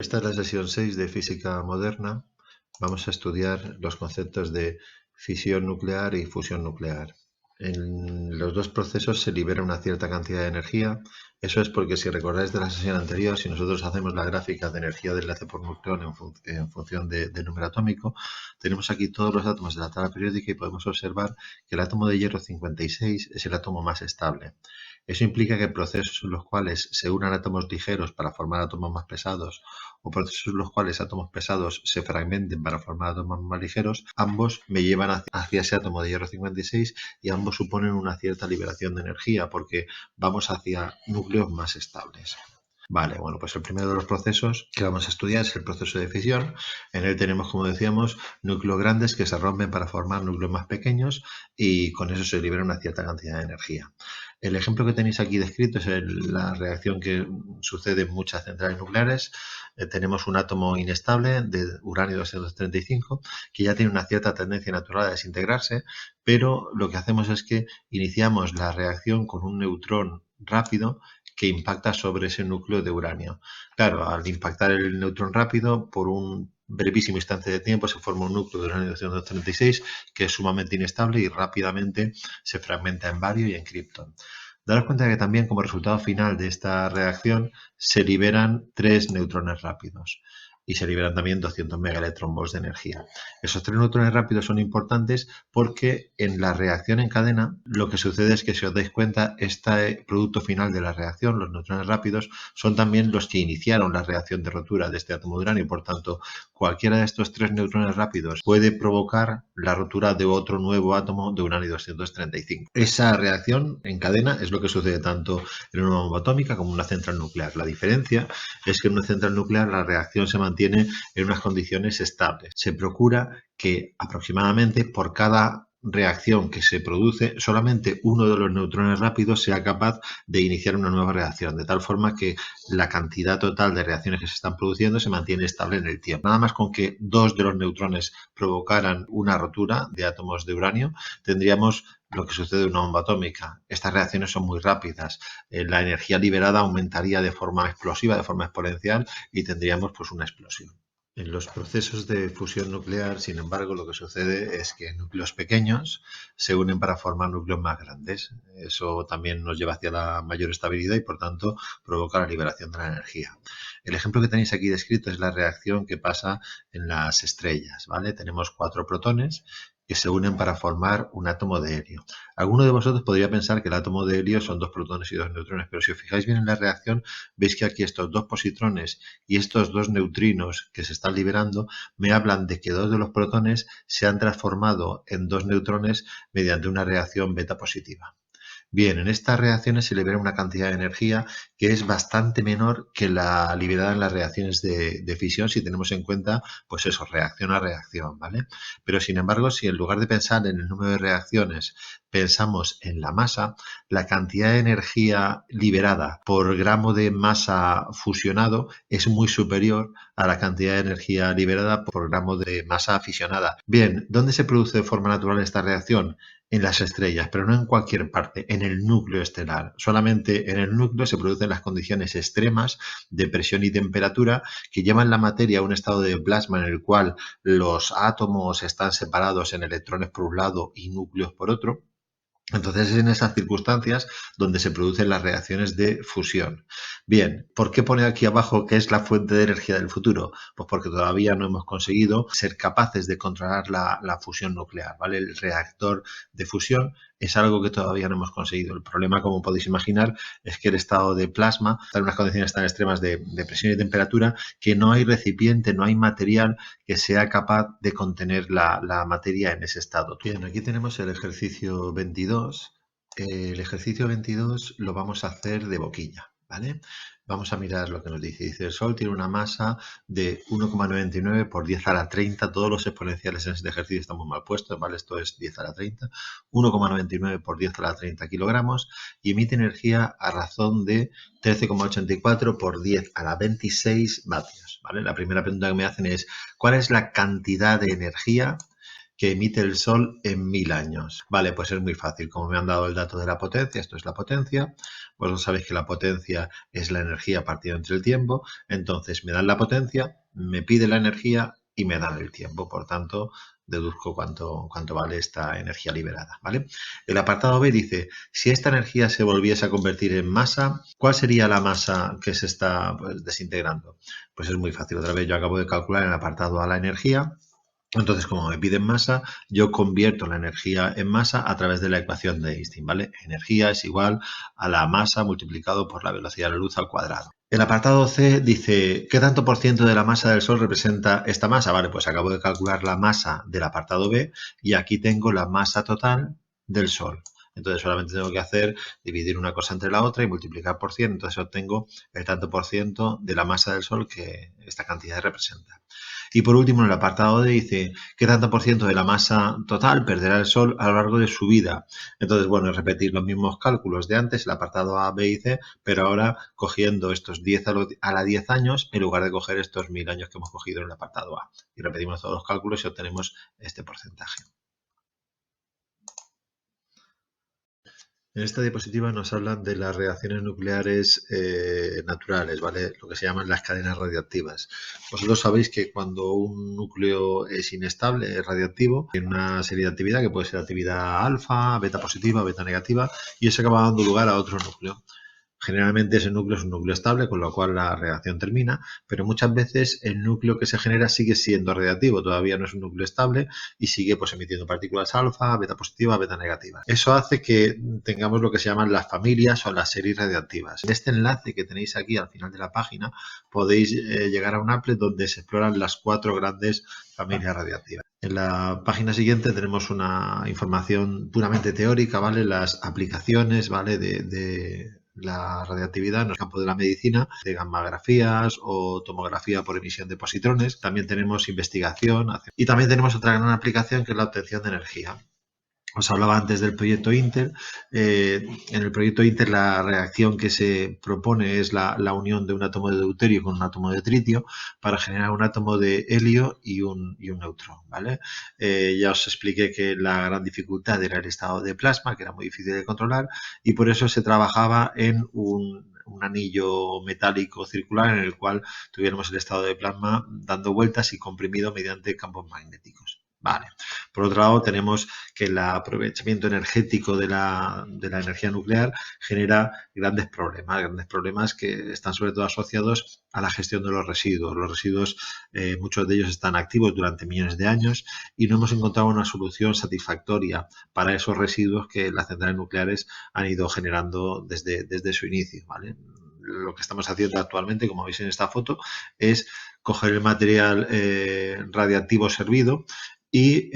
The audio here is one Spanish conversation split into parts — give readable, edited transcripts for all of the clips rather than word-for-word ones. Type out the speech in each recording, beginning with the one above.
Esta es la sesión 6 de Física Moderna. Vamos a estudiar los conceptos de fisión nuclear y fusión nuclear. En los dos procesos se libera una cierta cantidad de energía. Eso es porque, si recordáis de la sesión anterior, si nosotros hacemos la gráfica de energía de enlace por nucleón en función del número atómico, tenemos aquí todos los átomos de la tabla periódica y podemos observar que el átomo de hierro 56 es el átomo más estable. Eso implica que procesos en los cuales se unan átomos ligeros para formar átomos más pesados o procesos en los cuales átomos pesados se fragmenten para formar átomos más ligeros, ambos me llevan hacia ese átomo de hierro 56 y ambos suponen una cierta liberación de energía porque vamos hacia núcleos más estables. Vale, bueno, pues el primero de los procesos que vamos a estudiar es el proceso de fisión. En él tenemos, como decíamos, núcleos grandes que se rompen para formar núcleos más pequeños y con eso se libera una cierta cantidad de energía. El ejemplo que tenéis aquí descrito es la reacción que sucede en muchas centrales nucleares. Tenemos un átomo inestable de uranio 235 que ya tiene una cierta tendencia natural a desintegrarse, pero lo que hacemos es que iniciamos la reacción con un neutrón rápido que impacta sobre ese núcleo de uranio. Claro, al impactar el neutrón rápido, por un brevísimo instante de tiempo se forma un núcleo de uranio 236 que es sumamente inestable y rápidamente se fragmenta en bario y en kriptón. Daros cuenta de que también, como resultado final de esta reacción, se liberan 3 neutrones rápidos y se liberan también 200 megaelectronvolts de energía. Esos 3 neutrones rápidos son importantes porque en la reacción en cadena lo que sucede es que, si os dais cuenta, este producto final de la reacción, los neutrones rápidos, son también los que iniciaron la reacción de rotura de este átomo de uranio. Por tanto, cualquiera de estos 3 neutrones rápidos puede provocar la rotura de otro nuevo átomo de uranio 235. Esa reacción en cadena es lo que sucede tanto en una bomba atómica como en una central nuclear. La diferencia es que en una central nuclear la reacción se mantiene en unas condiciones estables. Se procura que aproximadamente por cada reacción que se produce, solamente uno de los neutrones rápidos sea capaz de iniciar una nueva reacción, de tal forma que la cantidad total de reacciones que se están produciendo se mantiene estable en el tiempo. Nada más con que 2 de los neutrones provocaran una rotura de átomos de uranio, tendríamos lo que sucede en una bomba atómica. Estas reacciones son muy rápidas. La energía liberada aumentaría de forma explosiva, de forma exponencial, y tendríamos pues una explosión. En los procesos de fusión nuclear, sin embargo, lo que sucede es que núcleos pequeños se unen para formar núcleos más grandes. Eso también nos lleva hacia la mayor estabilidad y, por tanto, provoca la liberación de la energía. El ejemplo que tenéis aquí descrito es la reacción que pasa en las estrellas, ¿vale? Tenemos 4 protones que se unen para formar un átomo de helio. Alguno de vosotros podría pensar que el átomo de helio son 2 protones y 2 neutrones, pero si os fijáis bien en la reacción, veis que aquí estos 2 positrones y estos 2 neutrinos que se están liberando me hablan de que 2 de los protones se han transformado en 2 neutrones mediante una reacción beta positiva. Bien, en estas reacciones se libera una cantidad de energía que es bastante menor que la liberada en las reacciones de fisión, si tenemos en cuenta, pues eso, reacción a reacción, ¿vale? Pero, sin embargo, si en lugar de pensar en el número de reacciones pensamos en la masa, la cantidad de energía liberada por gramo de masa fusionado es muy superior a la cantidad de energía liberada por gramo de masa fisionada. Bien, ¿dónde se produce de forma natural esta reacción? En las estrellas, pero no en cualquier parte, en el núcleo estelar. Solamente en el núcleo se producen las condiciones extremas de presión y temperatura que llevan la materia a un estado de plasma en el cual los átomos están separados en electrones por un lado y núcleos por otro. Entonces, es en esas circunstancias donde se producen las reacciones de fusión. Bien, ¿por qué pone aquí abajo que es la fuente de energía del futuro? Pues porque todavía no hemos conseguido ser capaces de controlar la fusión nuclear, ¿vale? El reactor de fusión es algo que todavía no hemos conseguido. El problema, como podéis imaginar, es que el estado de plasma está en unas condiciones tan extremas de presión y temperatura que no hay recipiente, no hay material que sea capaz de contener la materia en ese estado. Bien, aquí tenemos el ejercicio 22. El ejercicio 22 lo vamos a hacer de boquilla, ¿vale? Vamos a mirar lo que nos dice. Dice, el Sol tiene una masa de 1,99 por 10 a la 30. Todos los exponenciales en este ejercicio están muy mal puestos, ¿vale? Esto es 10 a la 30. 1,99 por 10 a la 30 kilogramos y emite energía a razón de 13,84 por 10 a la 26 vatios, ¿vale? La primera pregunta que me hacen es, ¿cuál es la cantidad de energía que emite el Sol en 1000 años. Vale, pues es muy fácil. Como me han dado el dato de la potencia, esto es la potencia, vosotros sabéis que la potencia es la energía partida entre el tiempo, entonces me dan la potencia, me pide la energía y me dan el tiempo. Por tanto, deduzco cuánto vale esta energía liberada, ¿vale? El apartado B dice, si esta energía se volviese a convertir en masa, ¿cuál sería la masa que se está desintegrando? Pues es muy fácil. Otra vez yo acabo de calcular en el apartado A la energía. Entonces, como me piden masa, yo convierto la energía en masa a través de la ecuación de Einstein, ¿vale? Energía es igual a la masa multiplicado por la velocidad de la luz al cuadrado. El apartado C dice, ¿qué tanto por ciento de la masa del Sol representa esta masa? Vale, pues acabo de calcular la masa del apartado B y aquí tengo la masa total del Sol. Entonces solamente tengo que hacer, dividir una cosa entre la otra y multiplicar por 100. Entonces obtengo el tanto por ciento de la masa del Sol que esta cantidad representa. Y por último, en el apartado D dice, ¿qué tanto por ciento de la masa total perderá el Sol a lo largo de su vida? Entonces, bueno, es repetir los mismos cálculos de antes, el apartado A, B y C, pero ahora cogiendo estos 10 a la 10 años en lugar de coger estos 1000 años que hemos cogido en el apartado A. Y repetimos todos los cálculos y obtenemos este porcentaje. En esta diapositiva nos hablan de las reacciones nucleares naturales, ¿vale? Lo que se llaman las cadenas radiactivas. Vosotros sabéis que cuando un núcleo es inestable, es radiactivo, tiene una serie de actividad que puede ser actividad alfa, beta positiva, beta negativa, y eso acaba dando lugar a otro núcleo. Generalmente ese núcleo es un núcleo estable, con lo cual la reacción termina, pero muchas veces el núcleo que se genera sigue siendo radiactivo, todavía no es un núcleo estable y sigue pues emitiendo partículas alfa, beta positiva, beta negativa. Eso hace que tengamos lo que se llaman las familias o las series radiactivas. En este enlace que tenéis aquí al final de la página podéis llegar a un applet donde se exploran las 4 grandes familias radiactivas. En la página siguiente tenemos una información puramente teórica, ¿vale? Las aplicaciones, ¿vale? de la radiactividad en el campo de la medicina, de gammagrafías o tomografía por emisión de positrones. También tenemos investigación y también tenemos otra gran aplicación que es la obtención de energía. Os hablaba antes del proyecto Inter. En el proyecto Inter la reacción que se propone es la unión de un átomo de deuterio con un átomo de tritio para generar un átomo de helio y un neutrón, ¿vale? Ya os expliqué que la gran dificultad era el estado de plasma, que era muy difícil de controlar, y por eso se trabajaba en un anillo metálico circular en el cual tuviéramos el estado de plasma dando vueltas y comprimido mediante campos magnéticos. Vale. Por otro lado, tenemos que el aprovechamiento energético de la energía nuclear genera grandes problemas que están sobre todo asociados a la gestión de los residuos. Los residuos, muchos de ellos están activos durante millones de años y no hemos encontrado una solución satisfactoria para esos residuos que las centrales nucleares han ido generando desde su inicio, ¿vale? Lo que estamos haciendo actualmente, como veis en esta foto, es coger el material radiactivo servido y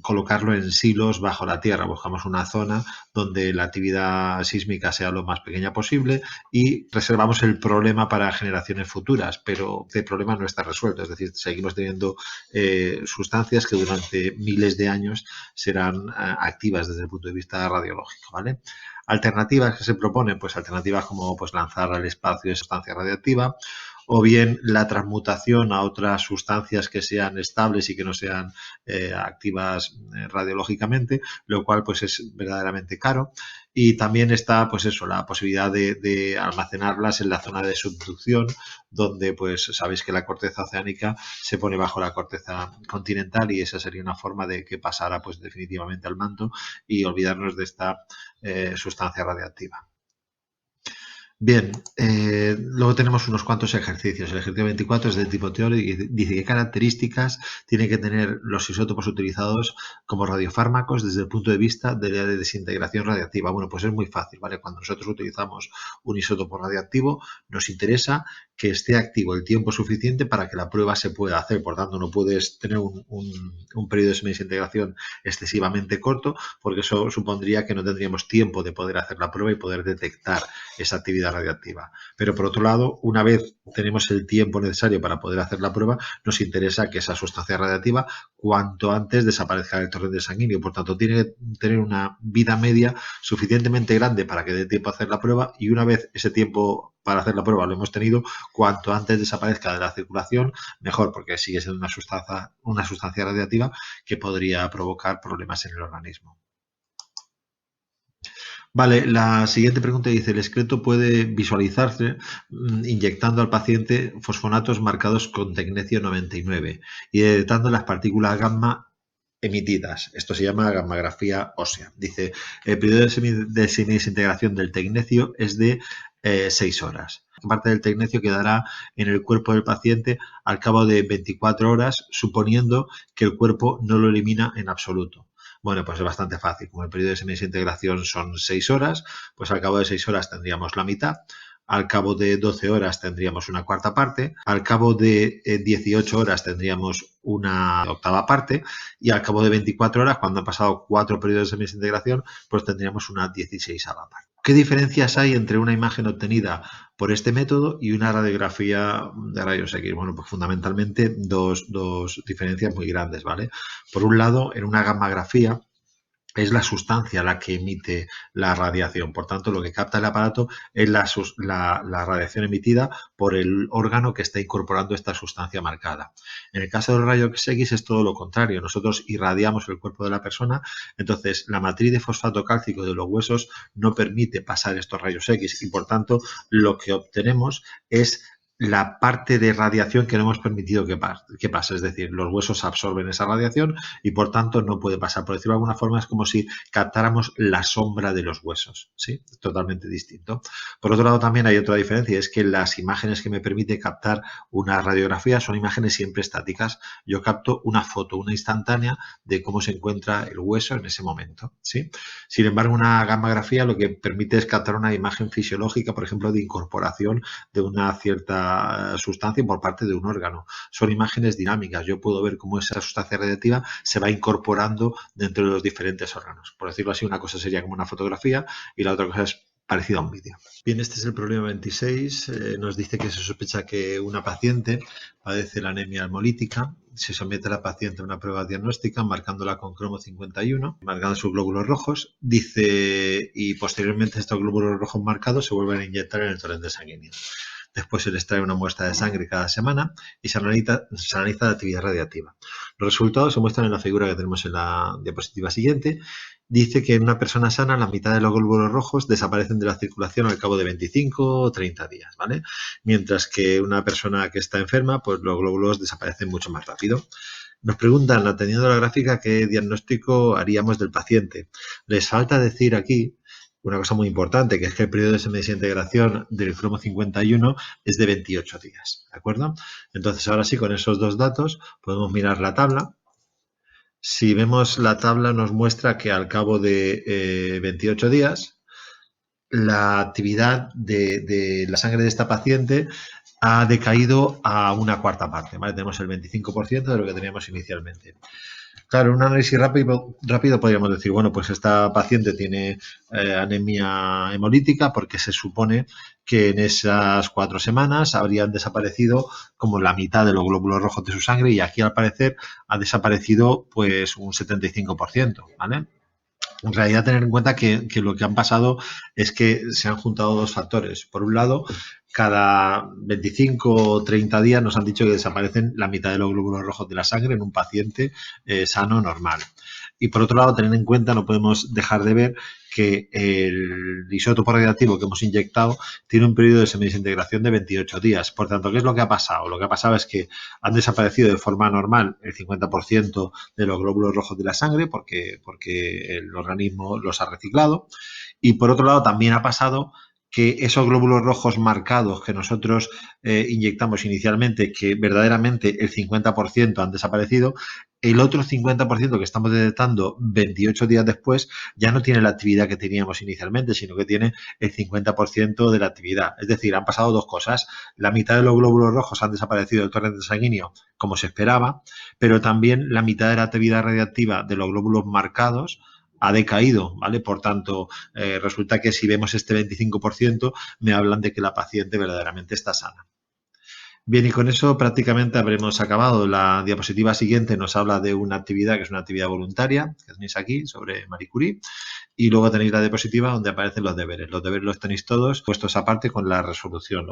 colocarlo en silos bajo la tierra. Buscamos una zona donde la actividad sísmica sea lo más pequeña posible y reservamos el problema para generaciones futuras, pero este problema no está resuelto, es decir, seguimos teniendo sustancias que durante miles de años serán activas desde el punto de vista radiológico, ¿vale? Alternativas que se proponen, pues alternativas como pues lanzar al espacio esa sustancia radiactiva, o bien la transmutación a otras sustancias que sean estables y que no sean activas radiológicamente, lo cual pues es verdaderamente caro. Y también está pues eso, la posibilidad de almacenarlas en la zona de subducción, donde pues sabéis que la corteza oceánica se pone bajo la corteza continental y esa sería una forma de que pasara pues definitivamente al manto y olvidarnos de esta sustancia radiactiva. Bien, luego tenemos unos cuantos ejercicios. El ejercicio 24 es de tipo teórico y dice qué características tienen que tener los isótopos utilizados como radiofármacos desde el punto de vista de la desintegración radiactiva. Bueno, pues es muy fácil, ¿vale? Cuando nosotros utilizamos un isótopo radiactivo, nos interesa que esté activo el tiempo suficiente para que la prueba se pueda hacer. Por tanto, no puedes tener un periodo de desintegración excesivamente corto, porque eso supondría que no tendríamos tiempo de poder hacer la prueba y poder detectar esa actividad actividad radiactiva. Pero por otro lado, una vez tenemos el tiempo necesario para poder hacer la prueba, nos interesa que esa sustancia radiactiva cuanto antes desaparezca del torrente sanguíneo. Por tanto, tiene que tener una vida media suficientemente grande para que dé tiempo a hacer la prueba, y una vez ese tiempo para hacer la prueba lo hemos tenido, cuanto antes desaparezca de la circulación, mejor, porque sigue siendo una sustancia radiactiva que podría provocar problemas en el organismo. Vale, la siguiente pregunta dice: el excreto puede visualizarse inyectando al paciente fosfonatos marcados con tecnecio 99 y detectando las partículas gamma emitidas. Esto se llama gammagrafía ósea. Dice: el periodo de semidesintegración del tecnecio es de 6 horas. Parte del tecnecio quedará en el cuerpo del paciente al cabo de 24 horas, suponiendo que el cuerpo no lo elimina en absoluto. Bueno, pues es bastante fácil. Como el periodo de semidesintegración son 6 horas, pues al cabo de 6 horas tendríamos la mitad. Al cabo de 12 horas tendríamos una cuarta parte, al cabo de 18 horas tendríamos una octava parte, y al cabo de 24 horas, cuando han pasado 4 periodos de semidesintegración, pues tendríamos una 16ª parte. ¿Qué diferencias hay entre una imagen obtenida por este método y una radiografía de rayos X? Bueno, pues fundamentalmente dos diferencias muy grandes, ¿vale? Por un lado, en una gammagrafía es la sustancia la que emite la radiación. Por tanto, lo que capta el aparato es la radiación emitida por el órgano que está incorporando esta sustancia marcada. En el caso del rayos X es todo lo contrario. Nosotros irradiamos el cuerpo de la persona, entonces la matriz de fosfato cálcico de los huesos no permite pasar estos rayos X, y por tanto lo que obtenemos es la parte de radiación que no hemos permitido que pase. Es decir, los huesos absorben esa radiación y por tanto no puede pasar. Por decirlo de alguna forma, es como si captáramos la sombra de los huesos, ¿sí? Totalmente distinto. Por otro lado, también hay otra diferencia, es que las imágenes que me permite captar una radiografía son imágenes siempre estáticas. Yo capto una foto, una instantánea de cómo se encuentra el hueso en ese momento, ¿sí? Sin embargo, una gammagrafía lo que permite es captar una imagen fisiológica, por ejemplo, de incorporación de una cierta sustancia por parte de un órgano. Son imágenes dinámicas. Yo puedo ver cómo esa sustancia radiactiva se va incorporando dentro de los diferentes órganos. Por decirlo así, una cosa sería como una fotografía y la otra cosa es parecida a un vídeo. Bien, este es el problema 26. Nos dice que se sospecha que una paciente padece la anemia hemolítica. Se somete a la paciente a una prueba diagnóstica marcándola con cromo 51, marcando sus glóbulos rojos. Dice, y posteriormente estos glóbulos rojos marcados se vuelven a inyectar en el torrente sanguíneo. Después se les trae una muestra de sangre cada semana y se analiza la actividad radiactiva. Los resultados se muestran en la figura que tenemos en la diapositiva siguiente. Dice que en una persona sana la mitad de los glóbulos rojos desaparecen de la circulación al cabo de 25 o 30 días, ¿vale? Mientras que una persona que está enferma, pues los glóbulos desaparecen mucho más rápido. Nos preguntan, atendiendo a la gráfica, qué diagnóstico haríamos del paciente. Les falta decir aquí una cosa muy importante, que es que el periodo de semidesintegración del cromo 51 es de 28 días, ¿de acuerdo? Entonces, ahora sí, con esos dos datos podemos mirar la tabla. Si vemos la tabla, nos muestra que al cabo de 28 días, la actividad de la sangre de esta paciente ha decaído a una cuarta parte, ¿vale? Tenemos el 25% de lo que teníamos inicialmente. Claro, un análisis rápido podríamos decir, bueno, pues esta paciente tiene anemia hemolítica porque se supone que en esas 4 semanas habrían desaparecido como la mitad de los glóbulos rojos de su sangre, y aquí al parecer ha desaparecido pues un 75%, ¿vale? En realidad, tener en cuenta que lo que han pasado es que se han juntado dos factores. Por un lado, cada 25 o 30 días nos han dicho que desaparecen la mitad de los glóbulos rojos de la sangre en un paciente sano normal. Y por otro lado, tener en cuenta, no podemos dejar de ver que el isótopo radiactivo que hemos inyectado tiene un periodo de semidesintegración de 28 días. Por tanto, ¿qué es lo que ha pasado? Lo que ha pasado es que han desaparecido de forma normal el 50% de los glóbulos rojos de la sangre porque el organismo los ha reciclado. Y por otro lado, también ha pasado que esos glóbulos rojos marcados que nosotros inyectamos inicialmente, que verdaderamente el 50% han desaparecido, el otro 50% que estamos detectando 28 días después ya no tiene la actividad que teníamos inicialmente, sino que tiene el 50% de la actividad. Es decir, han pasado dos cosas. La mitad de los glóbulos rojos han desaparecido del torrente sanguíneo como se esperaba, pero también la mitad de la actividad radiactiva de los glóbulos marcados ha decaído, ¿vale? Por tanto, resulta que si vemos este 25%, me hablan de que la paciente verdaderamente está sana. Bien, y con eso prácticamente habremos acabado. La diapositiva siguiente nos habla de una actividad que es una actividad voluntaria, que tenéis aquí, sobre Marie Curie, y luego tenéis la diapositiva donde aparecen los deberes. Los deberes los tenéis todos puestos aparte con la resolución.